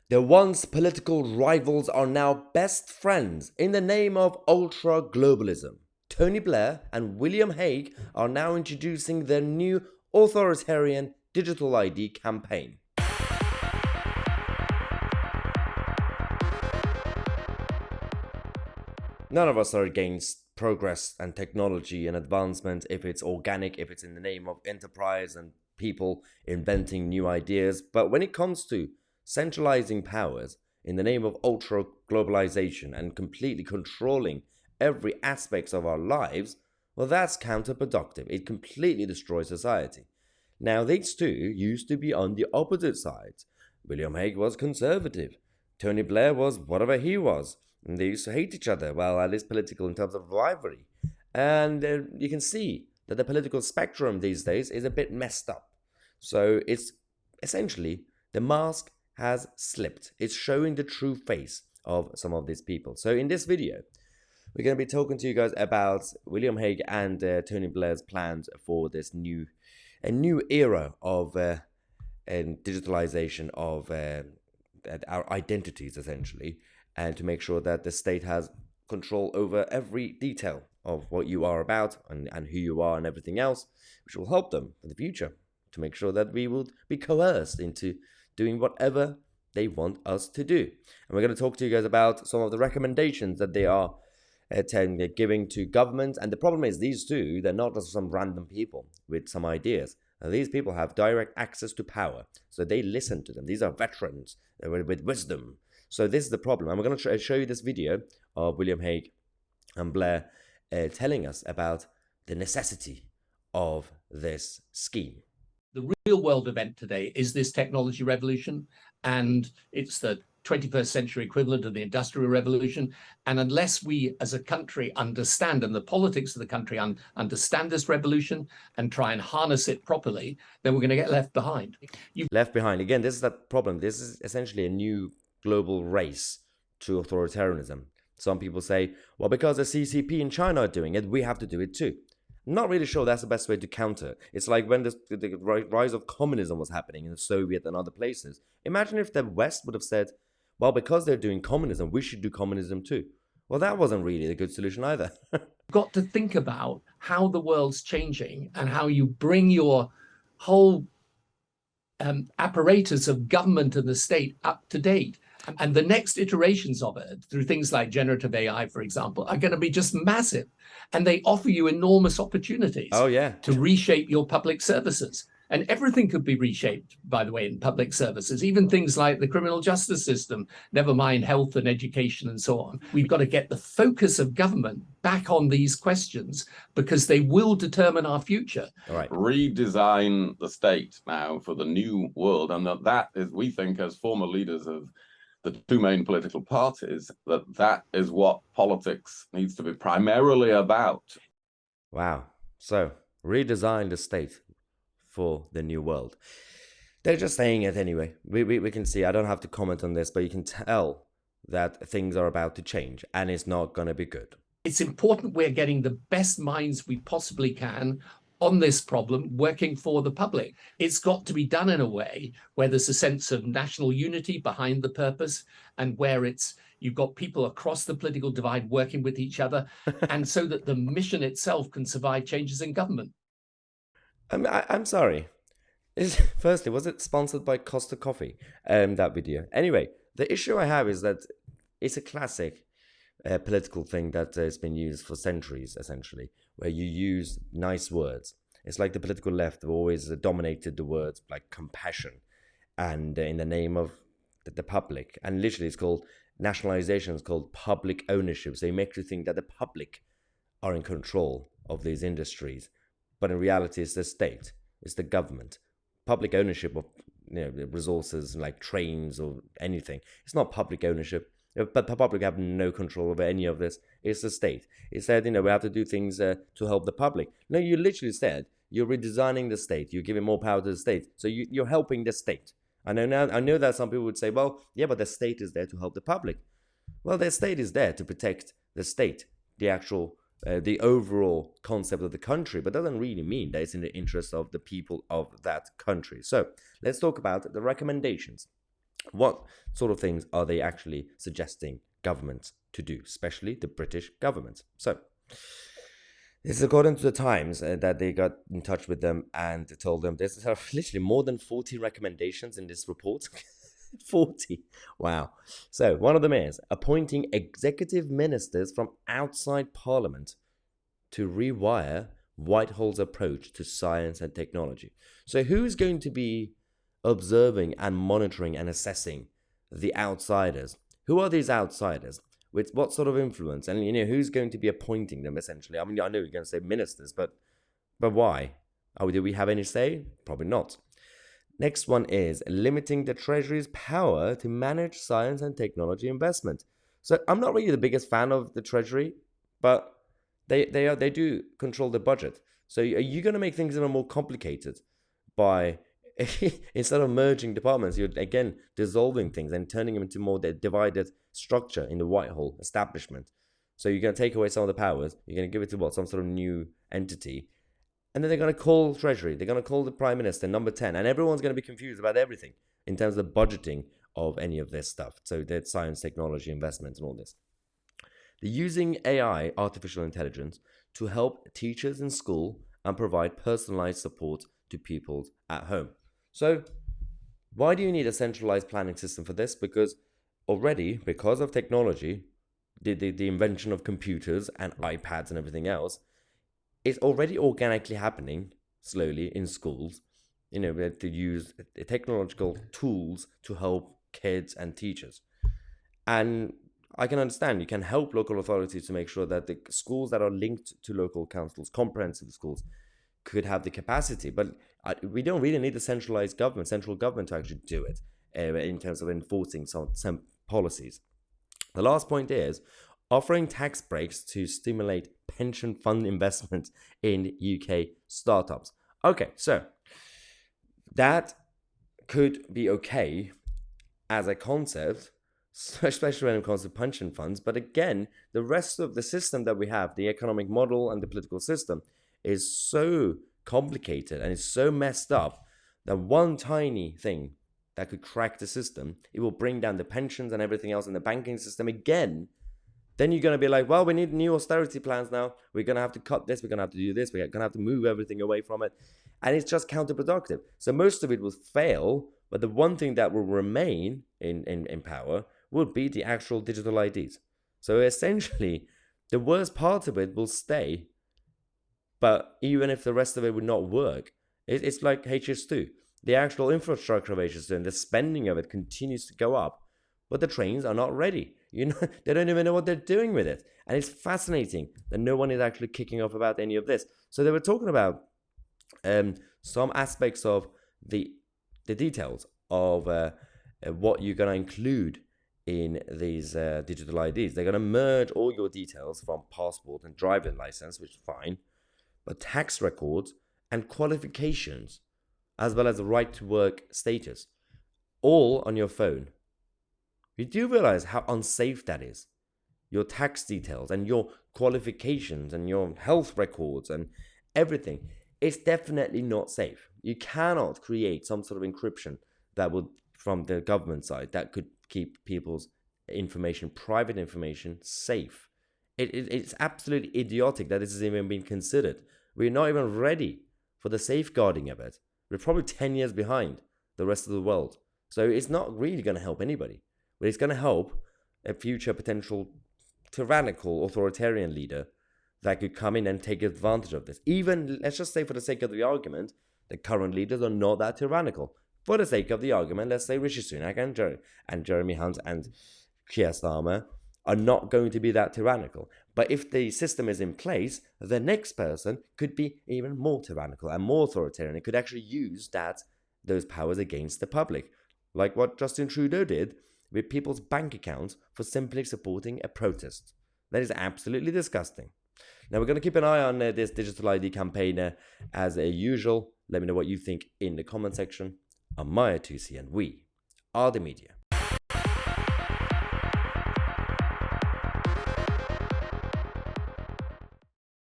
The once political rivals are now best friends in the name of ultra-globalism. Tony Blair and William Hague are now introducing their new authoritarian digital ID campaign. None of us are against progress and technology and advancement if it's organic, if it's in the name of enterprise and people inventing new ideas. But when it comes to centralizing powers in the name of ultra-globalization and completely controlling every aspect of our lives, well, that's counterproductive. It completely destroys society. Now, these two used to be on the opposite sides. William Hague was conservative. Tony Blair was whatever he was. And they used to hate each other. Well, at least political in terms of rivalry. And you can see that the political spectrum these days is a bit messed up. So it's essentially the mask has slipped. It's showing the true face of some of these people. So in this video, we're going to be talking to you guys about William Hague and Tony Blair's plans for this new era of digitalization of our identities, essentially, and to make sure that the state has control over every detail of what you are about and who you are and everything else, which will help them in the future to make sure that we will be coerced into doing whatever they want us to do. And we're going to talk to you guys about some of the recommendations that they are giving to government. And the problem is these two, they're not just some random people with some ideas. Now, these people have direct access to power, so they listen to them. These are veterans with wisdom. So this is the problem. And we're going to show you this video of William Hague and Blair telling us about the necessity of this scheme. The real world event today is this technology revolution, and it's the 21st century equivalent of the Industrial Revolution. And unless we as a country understand, and the politics of the country understand this revolution and try and harness it properly, then we're going to get left behind. Left behind. Again, this is the problem. This is essentially a new global race to authoritarianism. Some people say, well, because the CCP in China are doing it, we have to do it too. I'm not really sure that's the best way to counter. It's like when the rise of communism was happening in the Soviet and other places. Imagine if the West would have said, well, because they're doing communism, we should do communism too. Well, that wasn't really a good solution either. You've got to think about how the world's changing and how you bring your whole apparatus of government and the state up to date. And the next iterations of it, through things like generative AI, for example, are going to be just massive. And they offer you enormous opportunities to reshape your public services. And everything could be reshaped, by the way, in public services, even things like the criminal justice system, never mind health and education and so on. We've got to get the focus of government back on these questions because they will determine our future. All right. Redesign the state now for the new world. And that is, we think, as former leaders of the two main political parties, that is what politics needs to be primarily about. Wow. So, redesign the state for the new world. They're just saying it anyway. We can see, I don't have to comment on this, but you can tell that things are about to change and it's not going to be good. It's important we're getting the best minds we possibly can on this problem, working for the public. It's got to be done in a way where there's a sense of national unity behind the purpose and where you've got people across the political divide working with each other, and so that the mission itself can survive changes in government. I'm sorry. Firstly, was it sponsored by Costa Coffee? That video. Anyway, the issue I have is that it's a classic political thing that has been used for centuries, essentially, where you use nice words. It's like the political left have always dominated the words like compassion and in the name of the public. And literally it's called nationalization, it's called public ownership. So you make you think that the public are in control of these industries. But in reality, it's the state, it's the government. Public ownership of resources like trains or anything. It's not public ownership. But the public have no control over any of this. It's the state. It said, we have to do things to help the public. No, you literally said you're redesigning the state. You're giving more power to the state. So you're helping the state. I know that some people would say, well, yeah, but the state is there to help the public. Well, the state is there to protect the state, the actual, the overall concept of the country, but doesn't really mean that it's in the interest of the people of that country. So let's talk about the recommendations What sort of things are they actually suggesting governments to do, especially the British government? So, this is according to the Times that they got in touch with them and told them there's literally more than 40 recommendations in this report. 40. Wow. So, one of them is appointing executive ministers from outside Parliament to rewire Whitehall's approach to science and technology. So, who's going to be observing and monitoring and assessing the outsiders? Who are these outsiders? With what sort of influence? And, who's going to be appointing them, essentially? I mean, I know you're going to say ministers, but why? Do we have any say? Probably not. Next one is limiting the Treasury's power to manage science and technology investment. So I'm not really the biggest fan of the Treasury, but they do control the budget. So are you going to make things even more complicated by instead of merging departments, you're again dissolving things and turning them into more divided structure in the Whitehall establishment. So you're going to take away some of the powers. You're going to give it to some sort of new entity. And then they're going to call Treasury. They're going to call the Prime Minister number 10. And everyone's going to be confused about everything in terms of budgeting of any of this stuff. So that's science, technology, investment, and all this. They're using AI, artificial intelligence, to help teachers in school and provide personalized support to people at home. So why do you need a centralized planning system for this? Because already, because of technology, the invention of computers and iPads and everything else, it's already organically happening slowly in schools. To use technological tools to help kids and teachers. And I can understand you can help local authorities to make sure that the schools that are linked to local councils, comprehensive schools, could have the capacity. But we don't really need a central government to actually do it in terms of enforcing some policies. The last point is offering tax breaks to stimulate pension fund investment in UK startups. Okay, so that could be okay as a concept, especially when it comes to pension funds. But again, the rest of the system that we have, the economic model and the political system, is so complicated and is so messed up that one tiny thing that could crack the system, it will bring down the pensions and everything else in the banking system again. Then you're going to be like, well, we need new austerity plans now. We're going to have to cut this. We're going to have to do this. We're going to have to move everything away from it. And it's just counterproductive. So most of it will fail. But the one thing that will remain in power will be the actual digital IDs. So essentially, the worst part of it will stay. But even if the rest of it would not work, it's like HS2. The actual infrastructure of HS2 and the spending of it continues to go up. But the trains are not ready. They don't even know what they're doing with it. And it's fascinating that no one is actually kicking off about any of this. So they were talking about some aspects of the details of what you're going to include in these digital IDs. They're going to merge all your details from passport and driving license, which is fine, but tax records and qualifications, as well as the right to work status, all on your phone. You do realize how unsafe that is? Your tax details and your qualifications and your health records and everything. It's definitely not safe. You cannot create some sort of encryption that would, from the government side, that could keep people's information, private information, safe. It's absolutely idiotic that this has even been considered. We're not even ready for the safeguarding of it. We're probably 10 years behind the rest of the world. So it's not really going to help anybody. But it's going to help a future potential tyrannical authoritarian leader that could come in and take advantage of this. Even, let's just say for the sake of the argument, the current leaders are not that tyrannical. For the sake of the argument, let's say Rishi Sunak and Jeremy Hunt and Keir Starmer are not going to be that tyrannical. But if the system is in place, the next person could be even more tyrannical and more authoritarian. It could actually use those powers against the public, like what Justin Trudeau did with people's bank accounts for simply supporting a protest. That is absolutely disgusting. Now, we're going to keep an eye on this digital ID campaign as usual. Let me know what you think in the comment section. I'm Mahyar Tousi, and we are the media.